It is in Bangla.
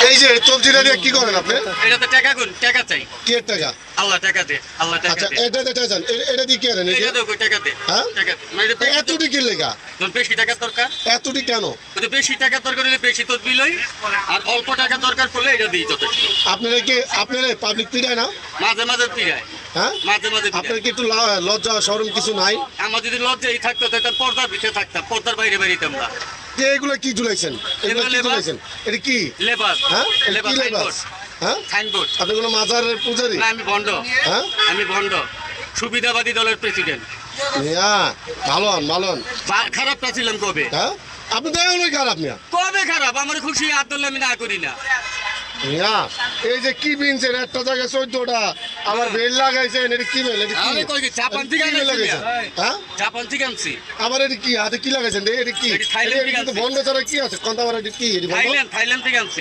এই যে তবজিটা দিয়ে কি করেন আপনি? এটাতে টাকা কোন টাকা চাই কি টাকা? আল্লাহ টাকা দে আল্লাহ টাকা আচ্ছা দে এটা দিতে চান, এটা দিয়ে কি করেন? এটা তো টাকা দে হ্যাঁ টাকা দে মানে এটা এতটি কি লেগা? তোর বেশি টাকা দরকার এতটি কেন? ওটা বেশি টাকা দরকার হলে বেশি তোর বিলই আর অল্প টাকা দরকার পড়লে এটা দিই যথেষ্ট আপনারা পাবলিক পিড়ায় না? মাঝে মাঝে পিড়ায় হ্যাঁ মাঝে মাঝে আপনার পিড়ায়। কি একটু লজ্জা শরম কিছু নাই? আমার যদি লজ্জাই থাকতো তাহলে পর্দার ভিতরে থাকতাম পর্দার বাইরে বেরিয়েতাম না যে এগুলো কি ঝুলাইছেন? এগুলো কি লেবাস। ঝুলাইছেন? এটা কি? লেবার হ্যাঁ এটা লেবার কি লেবাস? হ্যাঁ সাইনবোর্ড আপনি কোনো মাজারের পূজারি? না আমি ভণ্ড হ্যাঁ আমি ভণ্ড সুবিধাবাদী দলের প্রেসিডেন্ট হ্যাঁ ভালো হন ভালো হন। খারাপটা ছিলাম কবে হ্যাঁ আপনি দেখেন ওই খারাপ মিয়া। কবে খারাপ আমার খুশি হাত ধরলে আমি না করি না মিয়া এই যে কি বিনছেন একটা জায়গায় 14টা আবার বেল লাগাইছেন, এটা কি বেল? এটা আরে কই কি, জাপান থেকে কি বেল আনছি লাগাইছেন? হ্যাঁ জাপান থেকে আনছি আবার এটা কি হাতে কি লাগাইছেন? এটা কি? এটা থাইল্যান্ড থেকে এটা কিন্তু আনছি। বন্ধ ছাড়া কি আছে? কোনটা আবার এটা কি? এটা বন্ধ? থাইল্যান্ড থেকে আনছি